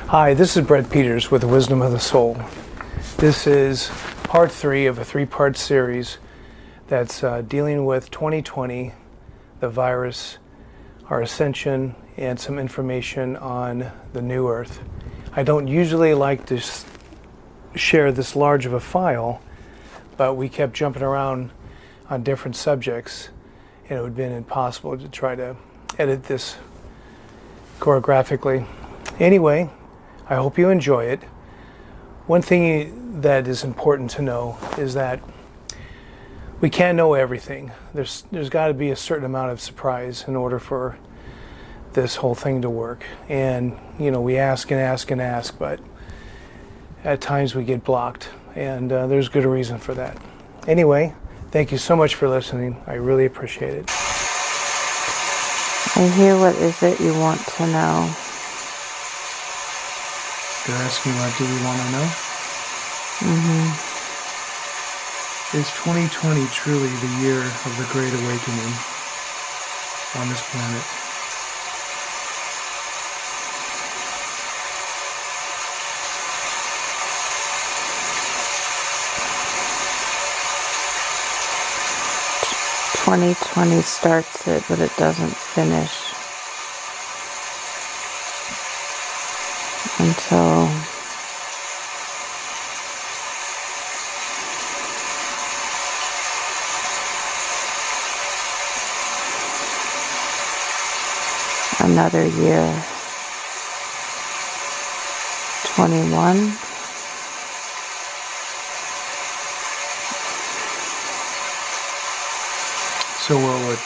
Hi, this is Brett Peters with the Wisdom of the Soul. This is part 3 of a 3-part series that's dealing with 2020, the virus, our ascension, and some information on the new earth. I don't usually like to share this large of a file, but we kept jumping around on different subjects, and it would have been impossible to try to edit this choreographically. Anyway, I hope you enjoy it. One thing that is important to know is that we can't know everything. There's got to be a certain amount of surprise in order for this whole thing to work. And, we ask and ask and ask, but at times we get blocked, and there's good reason for that. Anyway, thank you so much for listening. I really appreciate it. I hear what is it you want to know. They're asking what do we want to know? Is 2020 truly the year of the Great Awakening on this planet? "2020 starts it, but it doesn't finish until another year, 21. So will it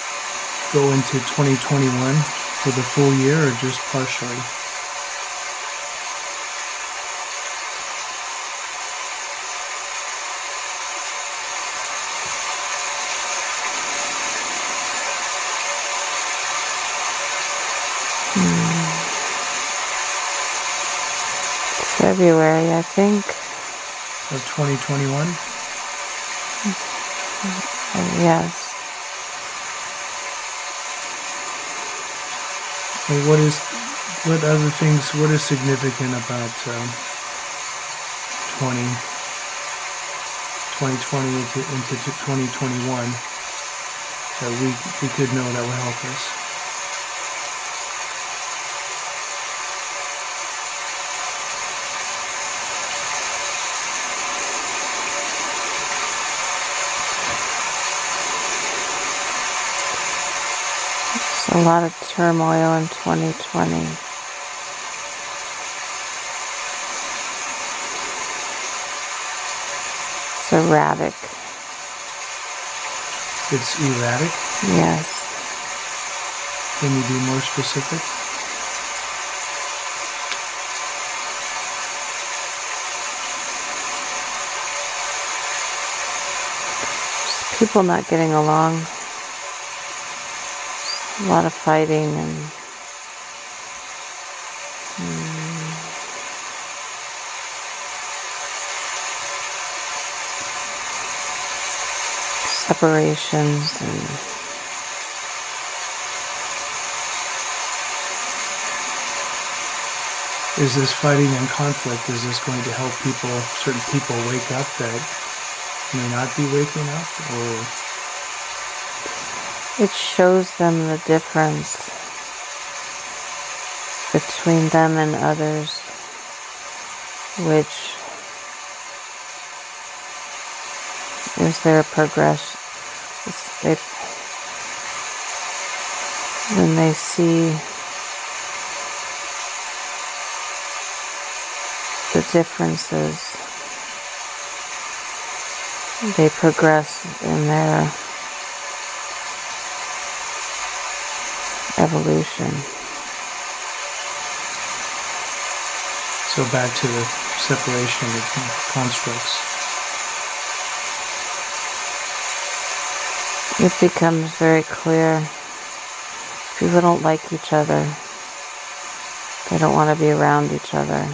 go into 2021 for the full year or just partially? February, I think. Of 2021? Yes. Well, what other things, what is significant about 2020 into 2021 that we could know that will help us? A lot of turmoil in 2020. It's erratic. It's erratic? Yes. Can you be more specific? Just people not getting along. A lot of fighting and separations and is this fighting and conflict, is this going to help certain people wake up that may not be waking up, or it shows them the difference between them and others, which is their progression. When they see the differences, they progress in their evolution. So back to the separation of constructs. It becomes very clear. People don't like each other. They don't want to be around each other.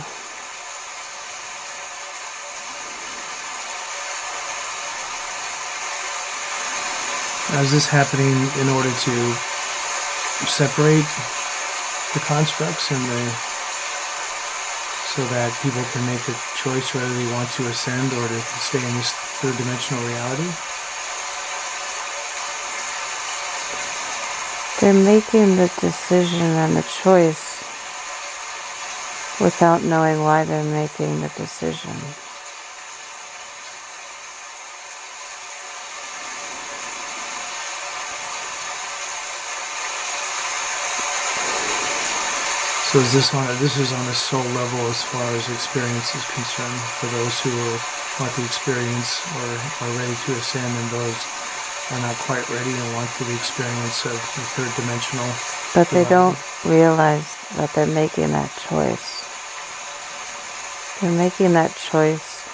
Now, is this happening in order to separate the constructs and the so that people can make a choice whether they want to ascend or to stay in this third dimensional reality? They're making the decision and the choice without knowing why they're making the decision. So is this is on a soul level as far as experience is concerned, for those who want the experience or are ready to ascend, and those are not quite ready and want the experience of the third dimensional. But they don't realize that they're making that choice. They're making that choice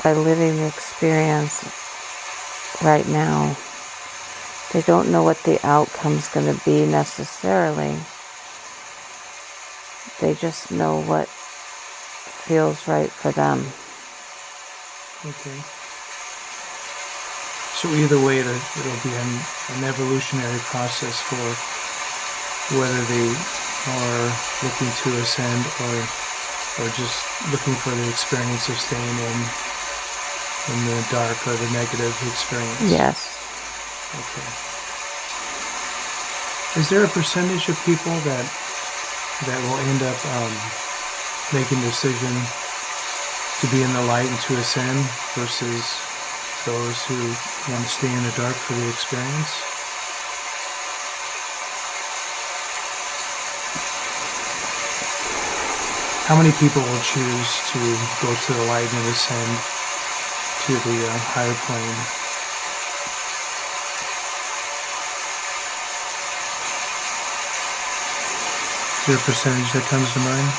by living the experience right now. They don't know what the outcome's going to be necessarily. They just know what feels right for them. Okay. So either way, it'll be an evolutionary process for whether they are looking to ascend or just looking for the experience of staying in the dark or the negative experience. Yes. Okay. Is there a percentage of people that will end up making the decision to be in the light and to ascend versus those who want to stay in the dark for the experience? How many people will choose to go to the light and ascend to the higher plane? Is there a percentage that comes to mind?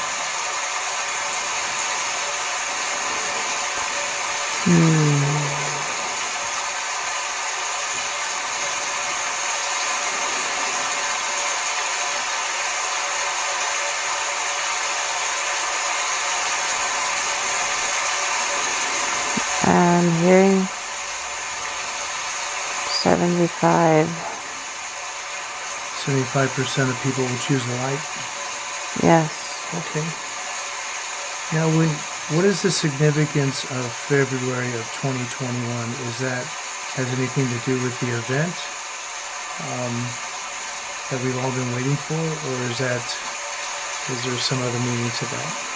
I'm hearing 75. 75% of people will choose the light? Yes. Okay. Now, what is the significance of February of 2021? Has anything to do with the event that we've all been waiting for, or is there some other meaning to that?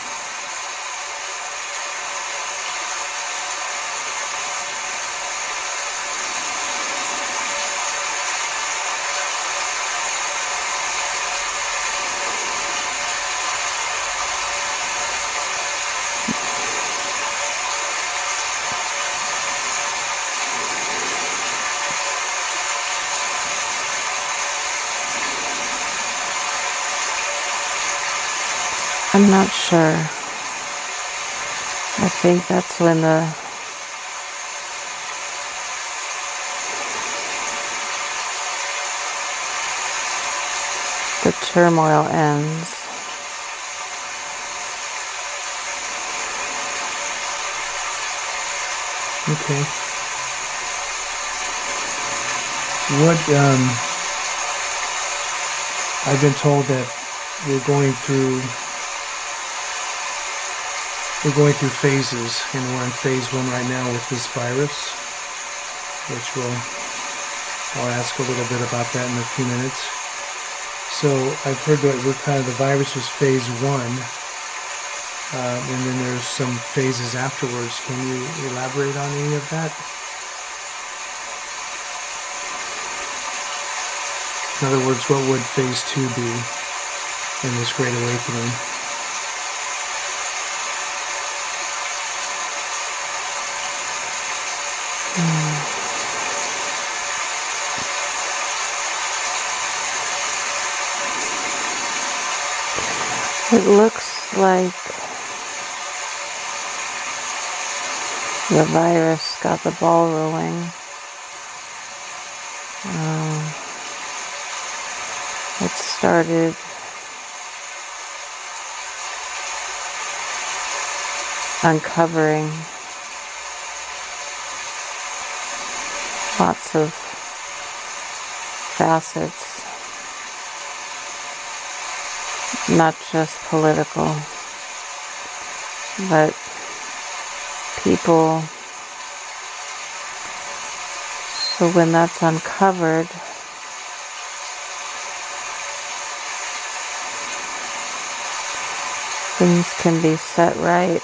I'm not sure. I think that's when the turmoil ends. Okay. I've been told that we're going through phases, and we're in phase 1 right now with this virus, which I'll ask a little bit about that in a few minutes. So I've heard that the virus was phase 1, and then there's some phases afterwards. Can you elaborate on any of that? In other words, what would phase 2 be in this Great Awakening? It looks like the virus got the ball rolling. It started uncovering lots of facets not just political, but people. So when that's uncovered, things can be set right.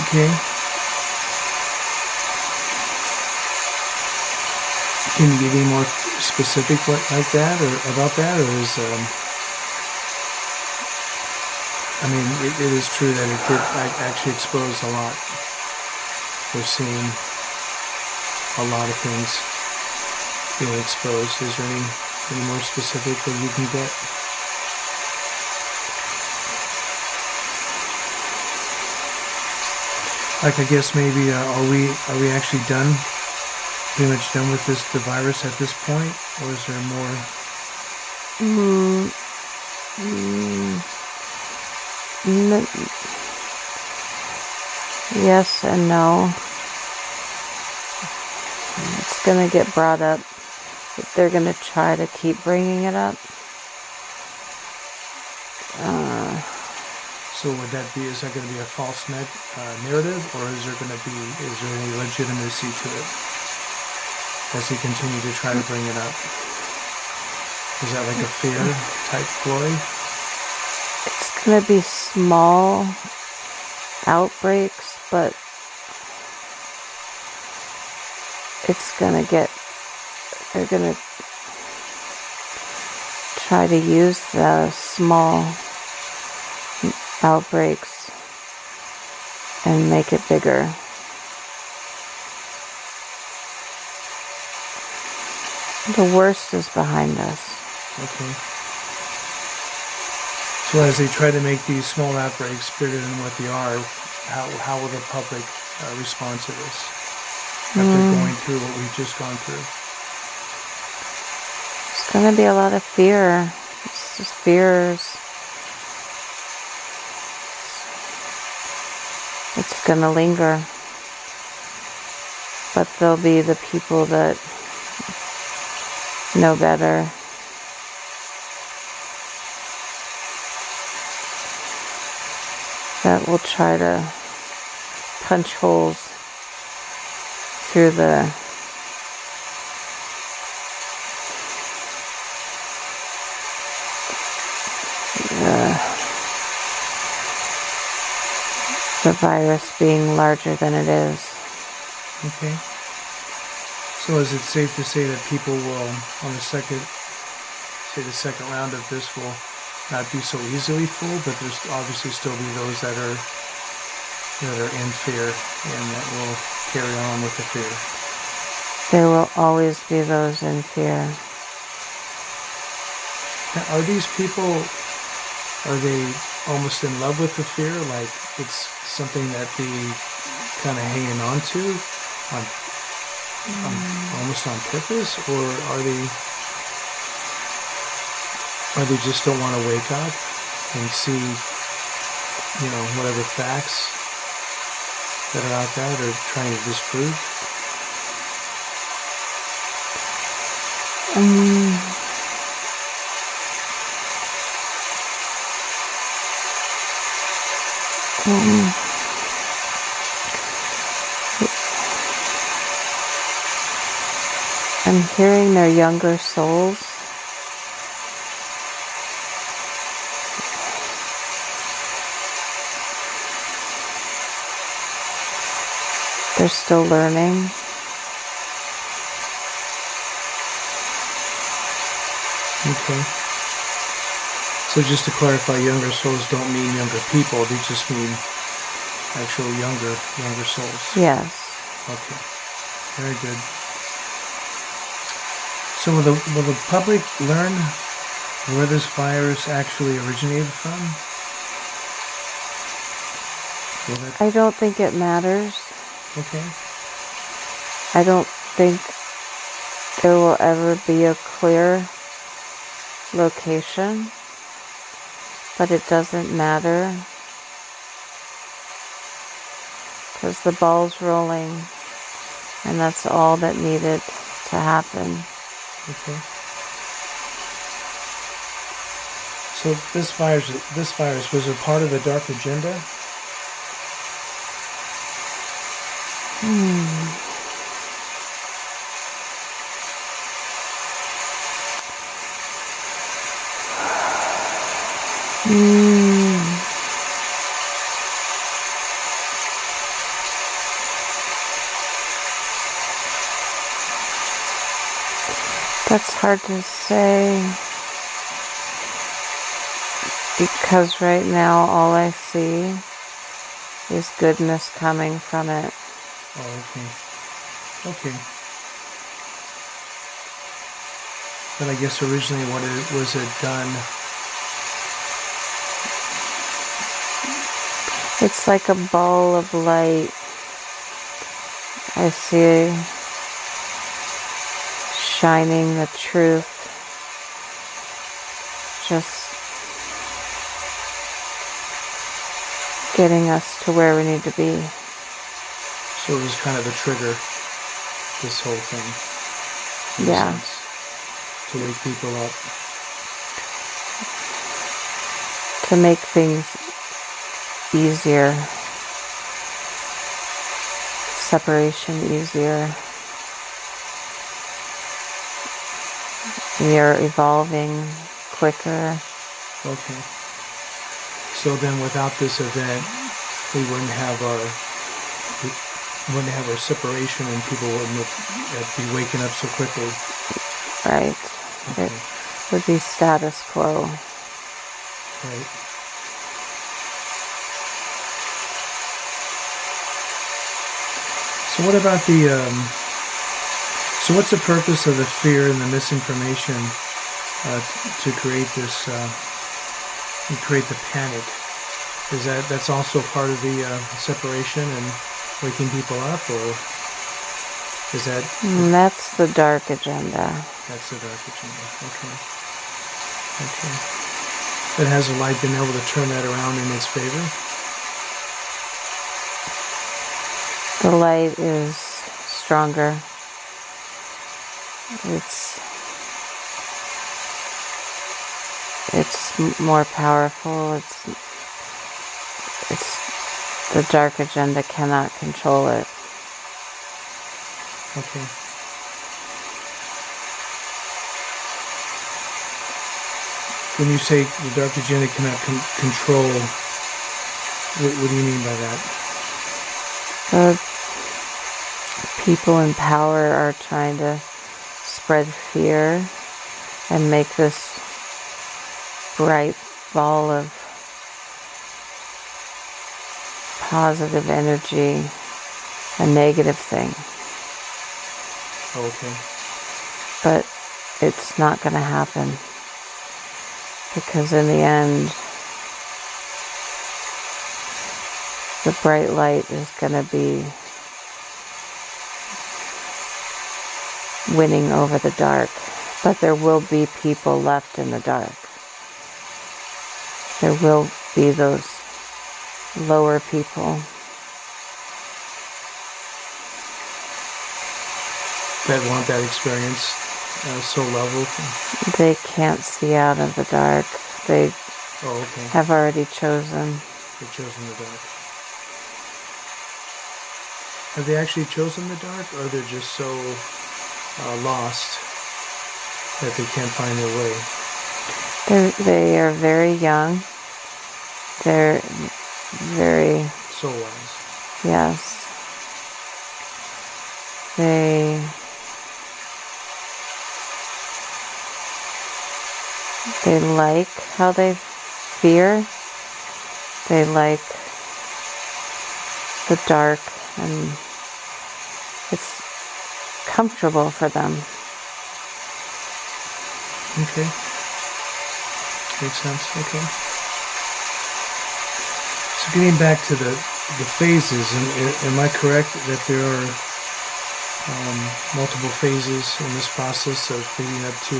Okay. Can you get any more specific like that or about that, or is I mean, it is true that it did actually expose a lot. We're seeing a lot of things being exposed. Is there any more specific that you can get? Like, I guess maybe are we actually done? Pretty much done with the virus at this point, or is there more? Yes and no. It's going to get brought up. They're going to try to keep bringing it up. So would that be? Is that going to be a false narrative, or is there any legitimacy to it as they continue to try to bring it up? Is that like a fear type ploy? It's going to be small outbreaks, but they're going to try to use the small outbreaks and make it bigger. The worst is behind us. Okay. So as they try to make these small outbreaks bigger than what they are, how will the public respond to this after going through what we've just gone through? It's going to be a lot of fear. It's just fears. It's going to linger. But there'll be the people that know better. That will try to punch holes through the virus being larger than it is. Okay. So is it safe to say that people will, on the second round of this, will not be so easily fooled, but there's obviously still be those that are in fear and that will carry on with the fear? There will always be those in fear. Now, are these people, are they almost in love with the fear? Like it's something that they kind of hanging on to almost on purpose, or are they just don't want to wake up and see, whatever facts that are out there they're trying to disprove? I'm hearing their younger souls. They're still learning. Okay. So just to clarify, younger souls don't mean younger people. They just mean actual younger souls. Yes. Okay. Very good. So will the public learn where this virus actually originated from? I don't think it matters. Okay. I don't think there will ever be a clear location, but it doesn't matter because the ball's rolling And that's all that needed to happen. Okay. So this virus was a part of the dark agenda? That's hard to say, because right now all I see is goodness coming from it. Oh, okay. Okay. But I guess originally was it done? It's like a ball of light. I see shining the truth, just getting us to where we need to be. So it was kind of a trigger, this whole thing. In a sense, to wake people up. To make things easier. Separation easier. We are evolving quicker. Okay. So then without this event, we wouldn't have our separation, and people wouldn't be waking up so quickly. Right. Okay. It would be status quo. Right. So what about so what's the purpose of the fear and the misinformation to create this, create the panic? Is that's also part of the separation and waking people up, or is that? That's the dark agenda. That's the dark agenda. Okay. Okay. But has the light been able to turn that around in its favor? The light is stronger. It's more powerful. It's the dark agenda cannot control it. Okay. When you say the dark agenda cannot control, what do you mean by that? The people in power are trying to spread fear and make this bright ball of positive energy a negative thing. Okay. But it's not going to happen, because in the end, the bright light is going to be winning over the dark. But there will be people left in the dark. There will be those lower people that want that experience so level. They can't see out of the dark. They have already chosen. They've chosen the dark. Have they actually chosen the dark, or they're just so lost that they can't find their way? They are very young. They're very soul-wise. Yes. They like how they fear. They like the dark, and it's comfortable for them. Okay. Makes sense. Okay. So getting back to the phases, am I correct that there are multiple phases in this process of leading up to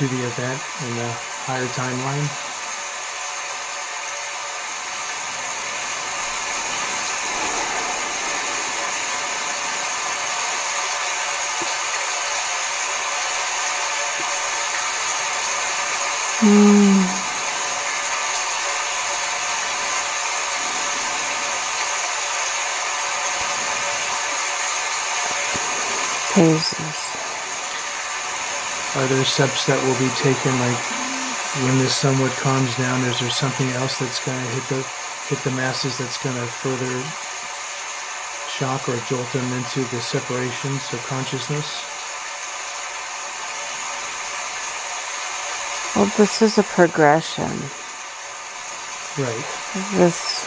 the event in the higher timeline? phases. Are there steps that will be taken, like when this somewhat calms down? Is there something else that's going to hit the masses that's going to further shock or jolt them into the separations of consciousness? Well, this is a progression. Right. This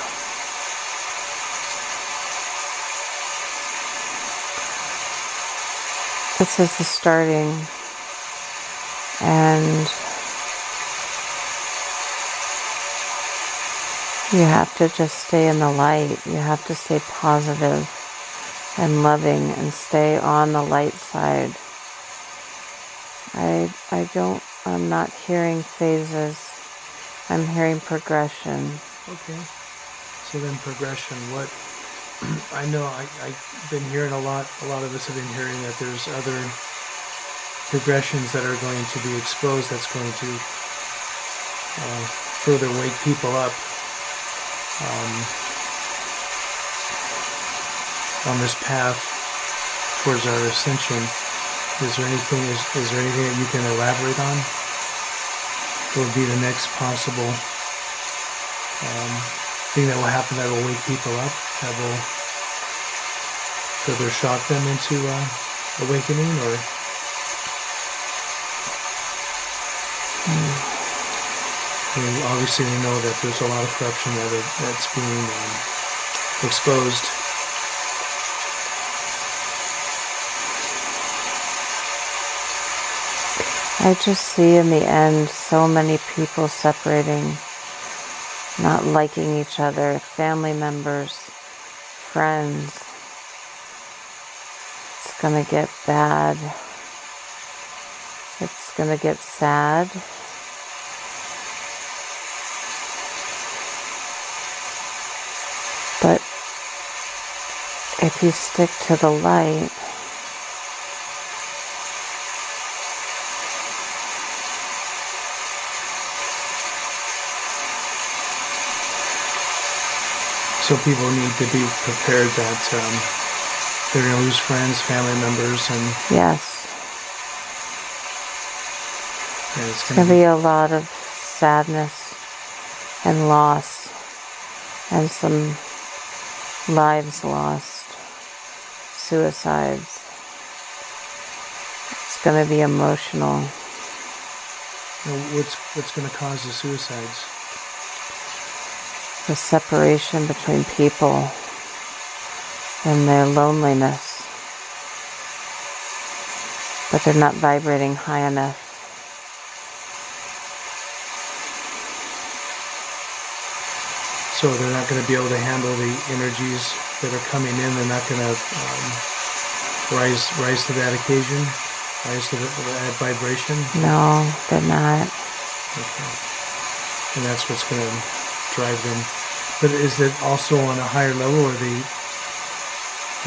is the starting, and you have to just stay in the light. You have to stay positive and loving and stay on the light side. I'm not hearing phases. I'm hearing progression. Okay. So then progression, what, I know I've been hearing a lot of us have been hearing that there's other progressions that are going to be exposed that's going to further wake people up on this path towards our ascension. Is there anything that you can elaborate on? What would be the next possible thing that will happen that will wake people up, that will further shock them into awakening? Or obviously we know that there's a lot of corruption that's being exposed. I just see in the end so many people separating, not liking each other, family members, friends. It's gonna get bad. It's gonna get sad. But if you stick to the light, so people need to be prepared that they're going to lose friends, family members, and yes, it's going to be a lot of sadness and loss and some lives lost, suicides. It's going to be emotional. What's going to cause the suicides? The separation between people and their loneliness, but they're not vibrating high enough. So they're not going to be able to handle the energies that are coming in. They're not going to rise to that occasion, rise to that vibration. No, they're not. Okay. And that's what's going to drive them. But is it also on a higher level? Are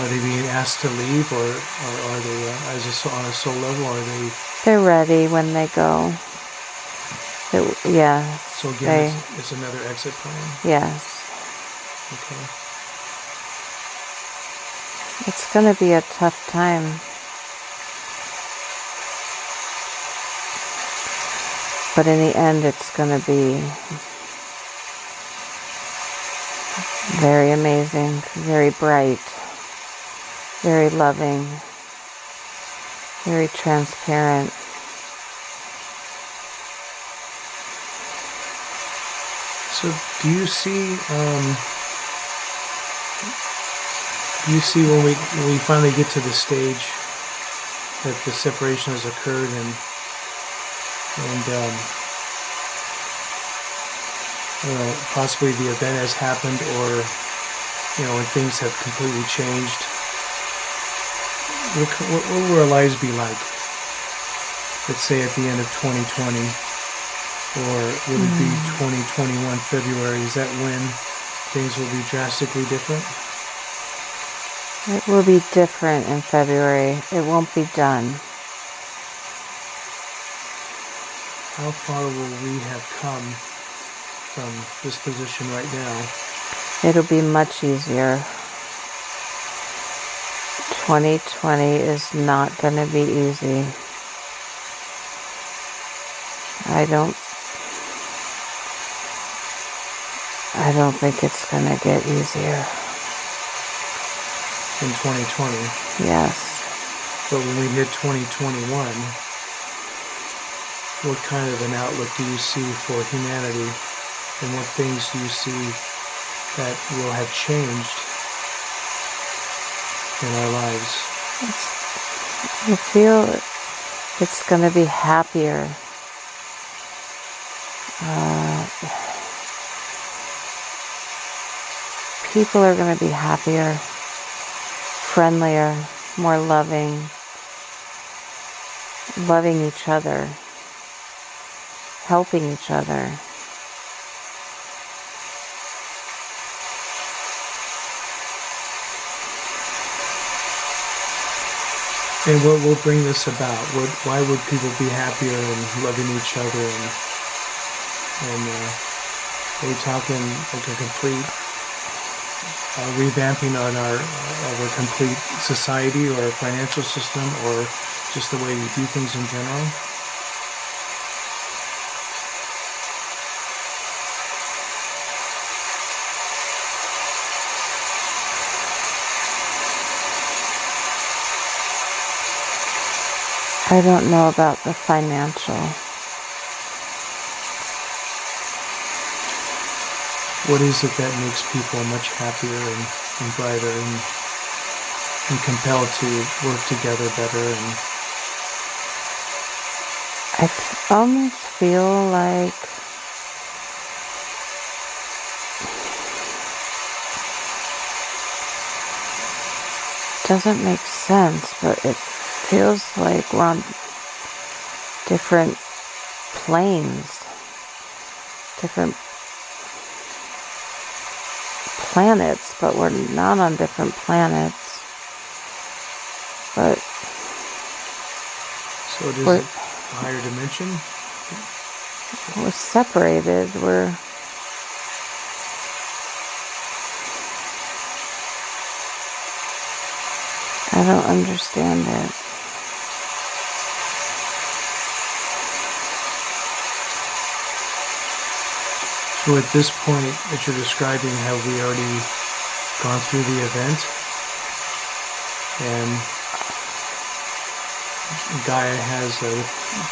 they being asked to leave, or are they on a soul level? Are they? They're ready when they go. Yeah. So again, it's another exit plan. Yes. Okay. It's going to be a tough time. But in the end, it's going to be very amazing, very bright, very loving, very transparent. So do you see when we finally get to the stage that the separation has occurred and possibly the event has happened, or when things have completely changed, what will our lives be like? Let's say at the end of 2020, or would it be 2021 February? Is that when things will be drastically different? It will be different in February. It won't be done. How far will we have come from this position right now? It'll be much easier. 2020 is not going to be easy. I don't think it's going to get easier. In 2020. Yes. But when we hit 2021, what kind of an outlook do you see for humanity? And what things do you see that will have changed in our lives? I feel it's going to be happier. People are going to be happier, friendlier, more loving each other, helping each other. And what will bring this about? Why would people be happier and loving each other? And are we talking like a complete revamping on of a complete society or a financial system, or just the way we do things in general? I don't know about the financial. What is it that makes people much happier and brighter and compelled to work together better? And I almost feel like it doesn't make sense, but it feels like we're on different planes, different planets, but we're not on different planets. But so it is a higher dimension? We're separated. I don't understand it. So at this point that you're describing, have we already gone through the event? And Gaia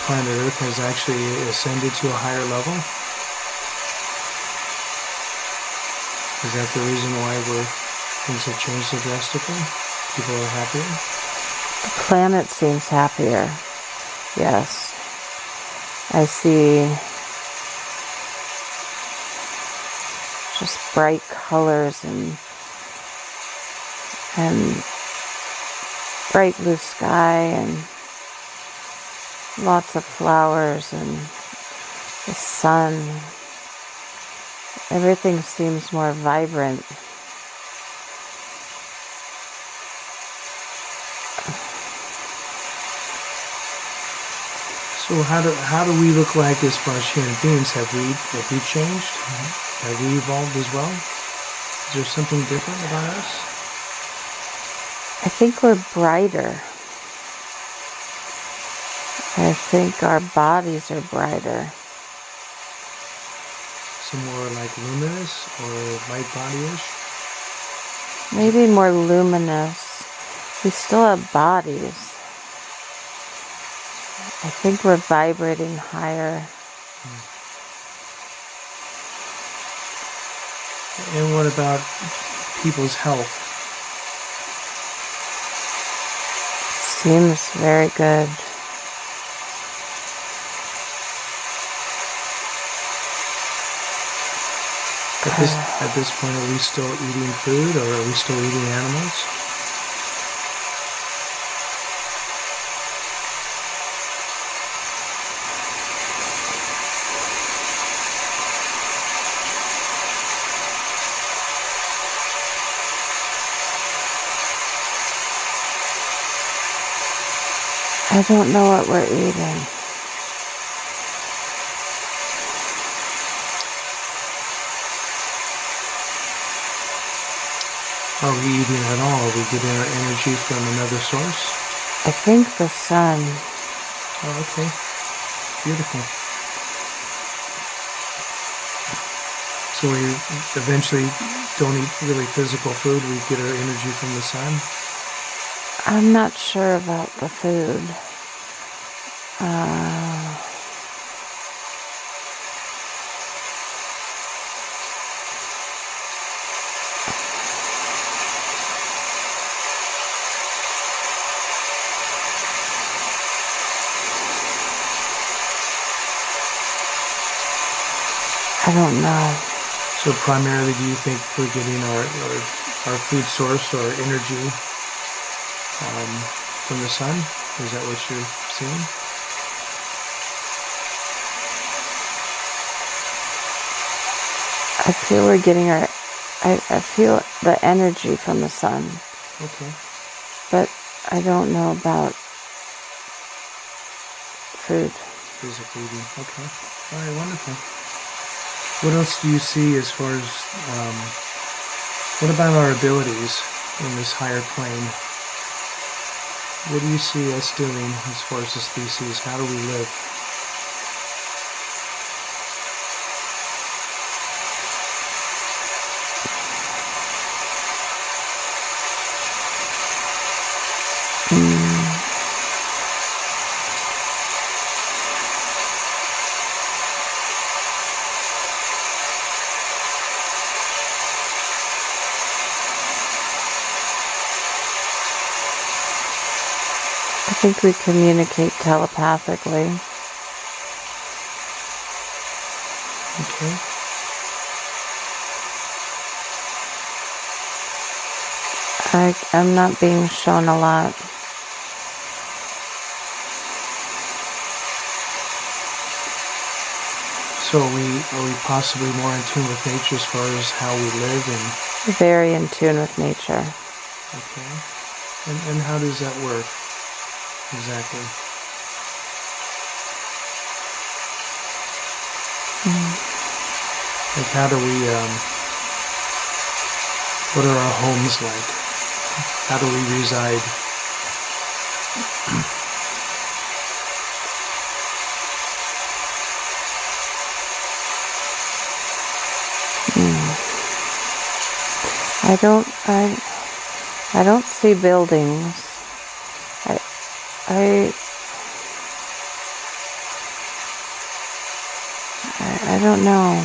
planet Earth has actually ascended to a higher level? Is that the reason why things have changed so drastically? People are happier? The planet seems happier. Yes. I see just bright colors and bright blue sky and lots of flowers and the sun. Everything seems more vibrant. So how do we look like as far as human beings? Have we changed? Have we evolved as well? Is there something different about us? I think we're brighter. I think our bodies are brighter. Some more like luminous or light body-ish? Maybe more luminous. We still have bodies. I think we're vibrating higher. And what about people's health? Seems very good. At this point, are we still eating food, or are we still eating animals? I don't know what we're eating. Are we eating at all? Are we getting our energy from another source? I think the sun. Oh, okay. Beautiful. So we eventually don't eat really physical food. We get our energy from the sun. I'm not sure about the food. I don't know. So primarily, do you think we're getting our food source or energy from the sun? Is that what you're seeing? I feel we're getting our... I feel the energy from the sun. Okay. But I don't know about food. Physical eating. Okay. All right. Wonderful. What else do you see as far as what about our abilities in this higher plane? What do you see us doing as far as the species? How do we live? I think we communicate telepathically. Okay. I'm not being shown a lot. So are we possibly more in tune with nature as far as how we live and Very in tune with nature. okay. And how does that work exactly? Like how do we what are our homes like? How do we reside? I don't see buildings. I don't know.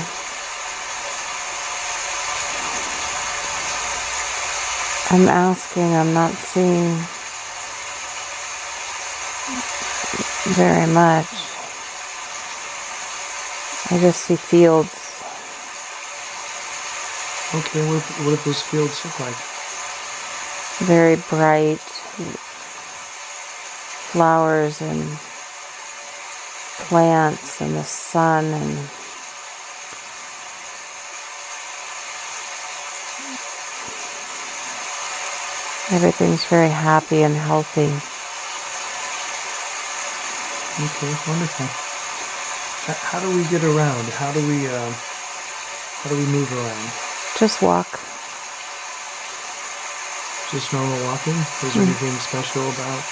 I'm asking, I'm not seeing very much. I just see fields. Okay, what if those fields look like? Very bright flowers and plants and the sun and everything's very happy and healthy. Okay, wonderful. How do we get around? How do we move around? Just walk. Just normal walking? Is there anything special about?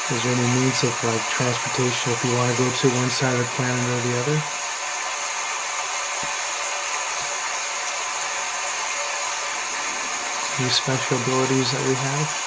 Is there any means of like transportation if you want to go to one side of the planet or the other? Any special abilities that we have?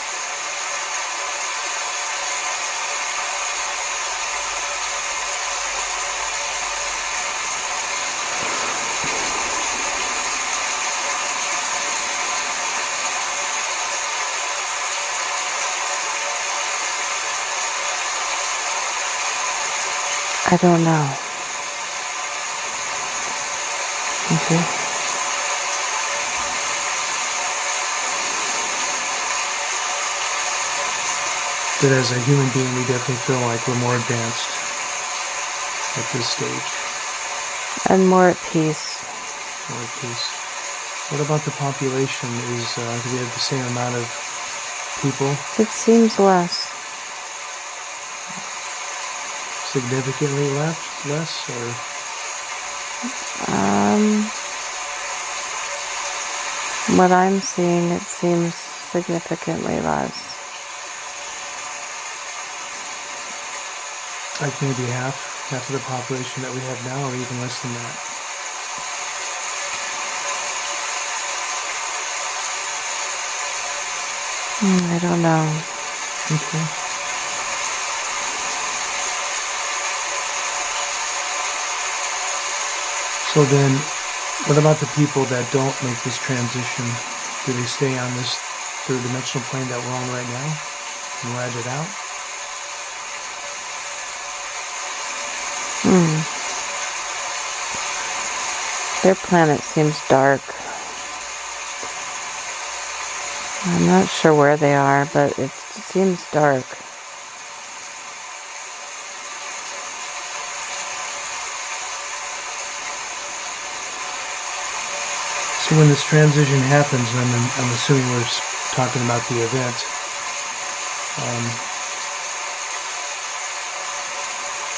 I don't know. Okay. But as a human being, we definitely feel like we're more advanced at this stage. And more at peace. More at peace. What about the population? Do we have the same amount of people? It seems less. Significantly less, or What I'm seeing, it seems significantly less. Like maybe half of the population that we have now, or even less than that. I don't know. Okay. So then, what about the people that don't make this transition? Do they stay on this third dimensional plane that we're on right now and ride it out? Their planet seems dark. I'm not sure where they are, but it seems dark. So when this transition happens, and I'm assuming we're talking about the event,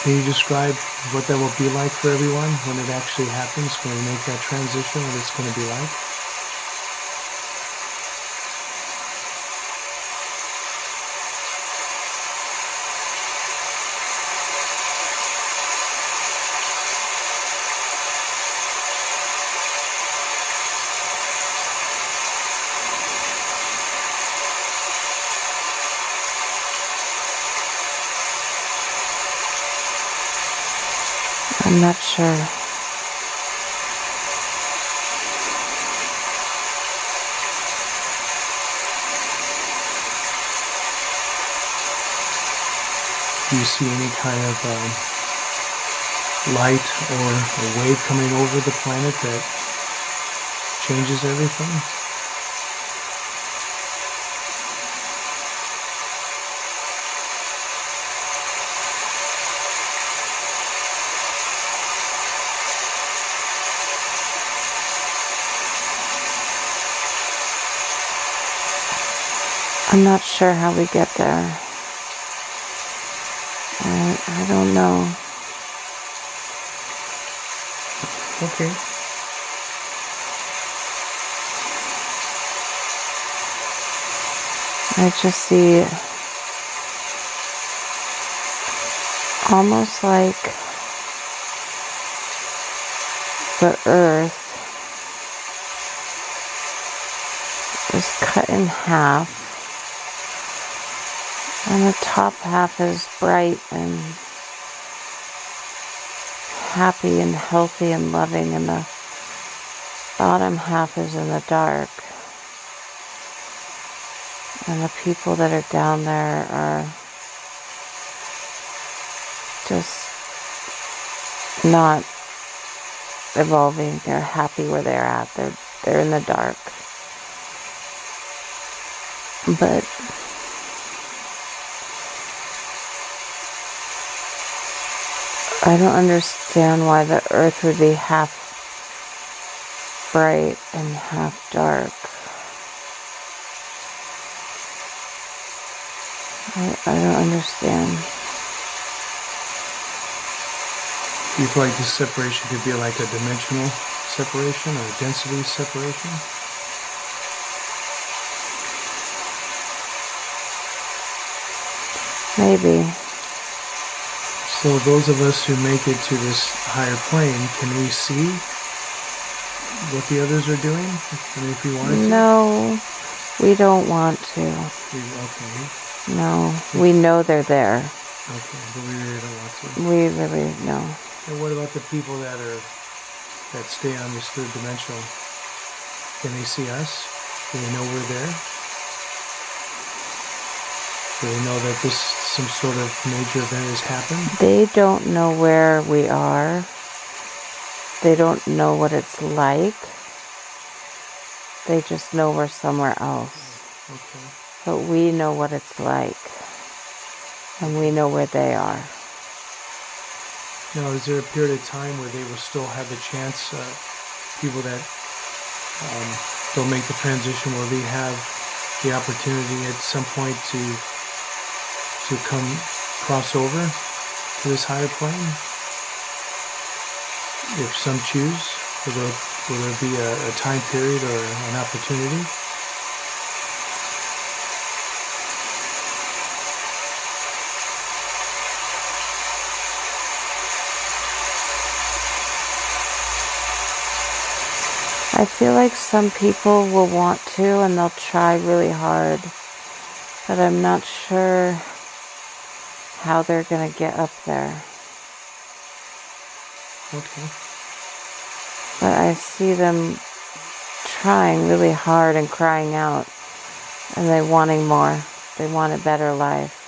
can you describe what that will be like for everyone when it actually happens, when we make that transition, what it's going to be like? I'm not sure. Do you see any kind of light or a wave coming over the planet that changes everything? I'm not sure how we get there. I don't know. Okay. I just see almost like the earth is cut in half, and the top half is bright and happy and healthy and loving, and the bottom half is in the dark. And the people that are down there are just not evolving. They're happy where they're at. They're in the dark. But I don't understand why the earth would be half bright and half dark. I don't understand. Do you feel like this separation could be like a dimensional separation or a density separation? Maybe. So those of us who make it to this higher plane, can we see what the others are doing? I mean, if we wanted to? No, we don't want to. Okay. No, we know they're there. Okay, but we really don't want to. We really know. And what about the people that stay on this third dimensional? Can they see us? Do they know we're there? Do they know that some sort of major event has happened? They don't know where we are. They don't know what it's like. They just know we're somewhere else. Okay. But we know what it's like. And we know where they are. Now, is there a period of time where they will still have the chance, people that don't make the transition, will they have the opportunity at some point to cross over to this higher plane? If some choose, or Will there be a time period or an opportunity? I feel like some people will want to and they'll try really hard, but I'm not sure how they're going to get up there. Okay. But I see them trying really hard and crying out, and they wanting more. They want a better life.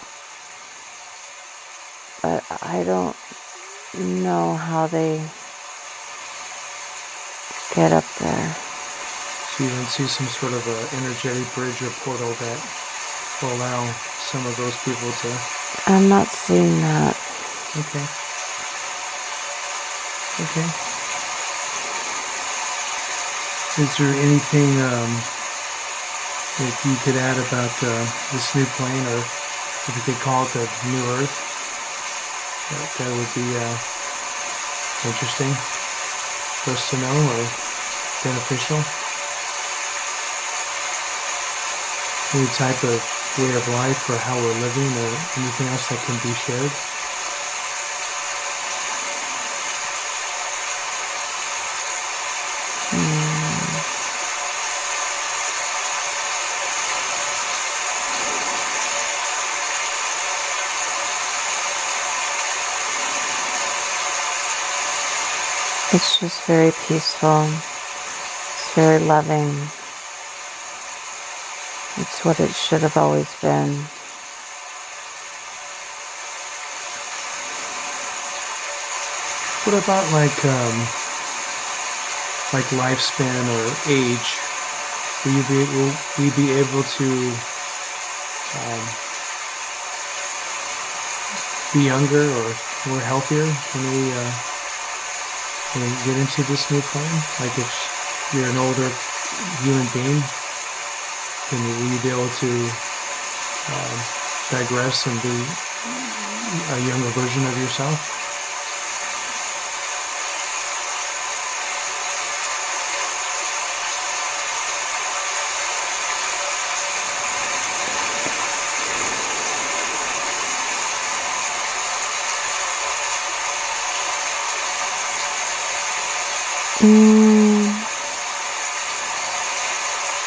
But I don't know how they get up there. So you don't see some sort of a energetic bridge or portal that will allow some of those people to... I'm not seeing that. Okay. Okay. Is there anything that you could add about this new plane, or if you could call it the new Earth? That would be interesting for us to know, or beneficial. Any type of way of life or how we're living, or anything else that can be shared? It's just very peaceful. It's very loving. It's what it should have always been. What about like lifespan or age? Will we be able to be younger or more healthier when we get into this new plane? Like if you're an older human being, will you be able to digress and be a younger version of yourself?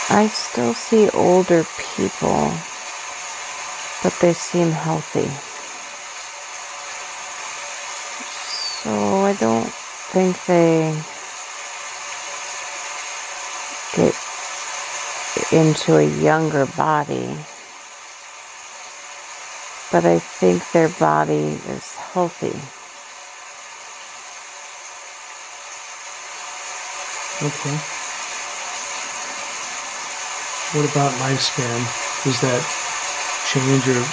I still see older people, but they seem healthy. So I don't think they get into a younger body, but I think their body is healthy. Okay. What about lifespan? Does that change, or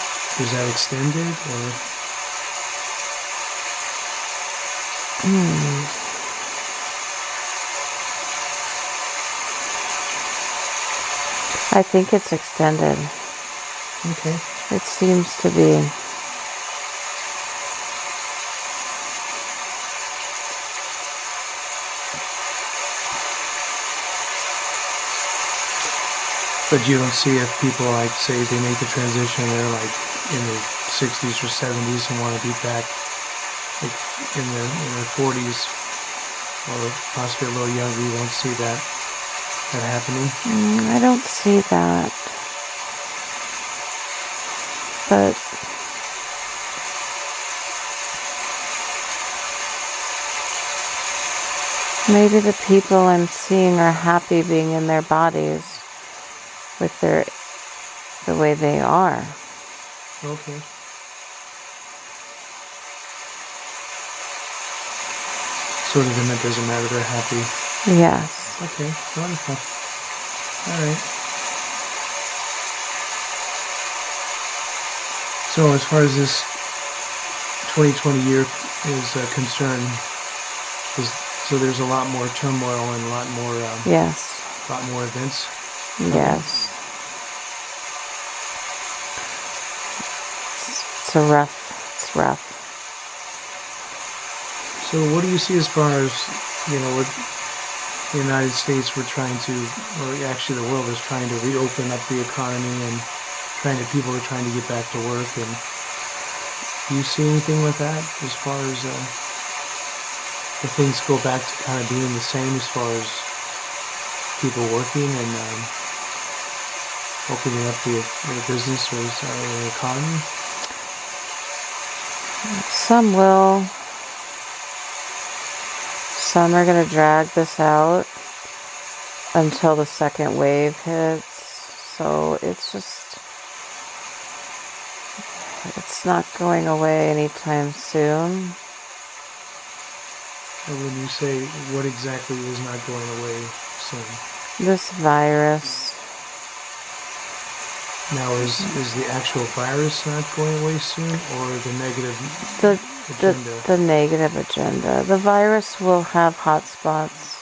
is that extended, or? I think it's extended. Okay. It seems to be. But you don't see if people, like, say they make the transition, they're like in their 60s or 70s and want to be back like in their 40s or possibly a little younger. You don't see that happening? I don't see that. But maybe the people I'm seeing are happy being in their bodies with the way they are. Okay. So to them it doesn't matter, they're happy. Yes. Okay, wonderful. All right. So as far as this 2020 year is concerned, so there's a lot more turmoil and a lot more Yes. events. Yes. It's rough. So what do you see as far as, the United States, we're trying to, or actually the world is trying to reopen up the economy and people are trying to get back to work. And do you see anything with that as far as if things go back to kind of being the same as far as people working and opening up the business or the economy? Some will. Some are going to drag this out until the second wave hits. So it's not going away anytime soon. And when you say what exactly is not going away soon? This virus. Now, is the actual virus not going away soon, or the negative agenda? The negative agenda. The virus will have hot spots.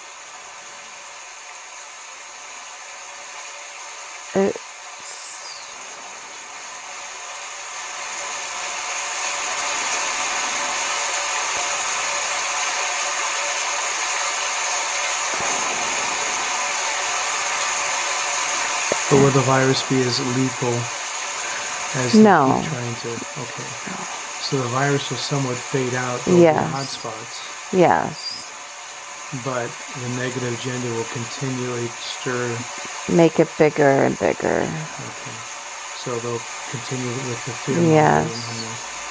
But will the virus be as lethal as they keep trying to? Okay. So the virus will somewhat fade out over the hotspots. Yes. But the negative agenda will continually stir. Make it bigger and bigger. Okay. So they'll continue with the fear and the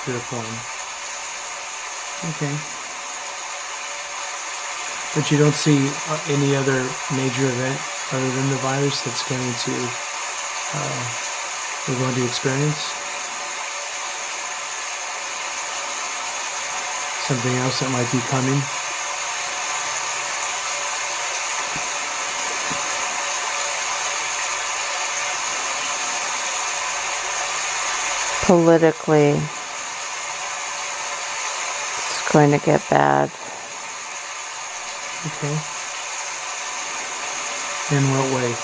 fear porn. Okay. But you don't see any other major event other than the virus that's going to we're going to experience? Something else that might be coming? Politically, it's going to get bad. Okay. In what way?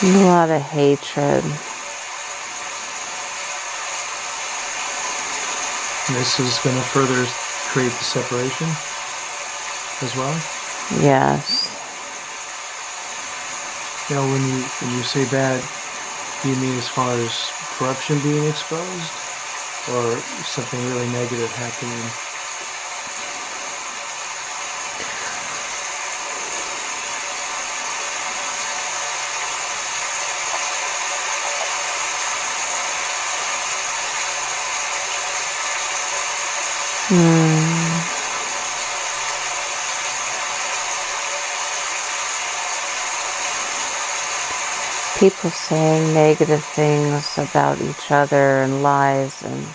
A lot of hatred. And this is going to further create the separation as well? Yes. Now, when you say bad, do you mean as far as corruption being exposed, or something really negative happening? People saying negative things about each other and lies and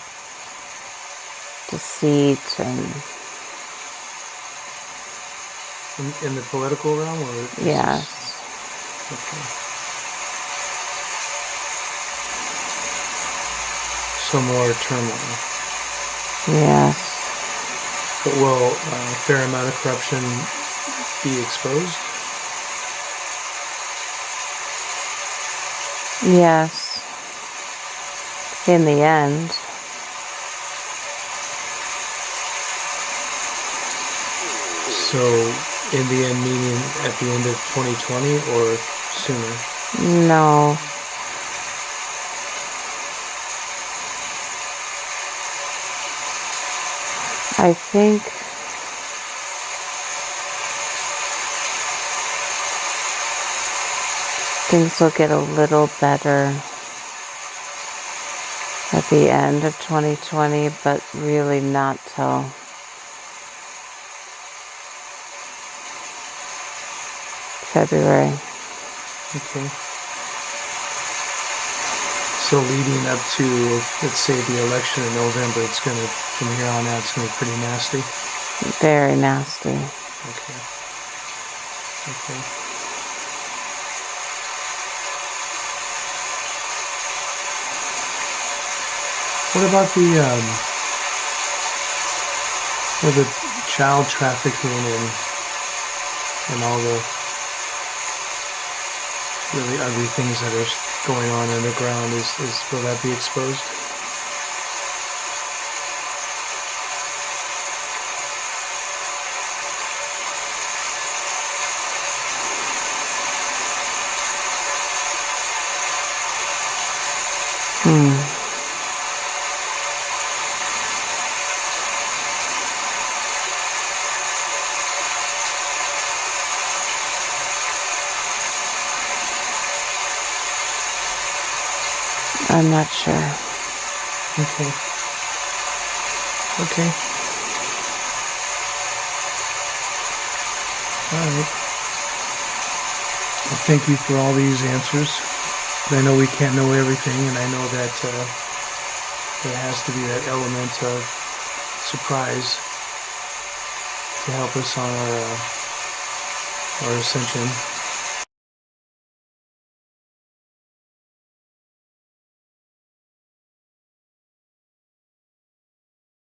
deceit and... In the political realm? Or yes. Okay. So more turmoil. Yes. But will a fair amount of corruption be exposed? Yes. In the end. So, in the end, meaning at the end of 2020 or sooner? No. I think things will get a little better at the end of 2020, but really not till February. Okay. So leading up to, let's say, the election in November, it's going to, from here on out, it's going to be pretty nasty? Very nasty. Okay. Okay. What about the child trafficking and all really ugly things that are going on underground, will that be exposed? I'm not sure. Okay. Okay. All right. Well, thank you for all these answers. I know we can't know everything, and I know that there has to be that element of surprise to help us on our ascension.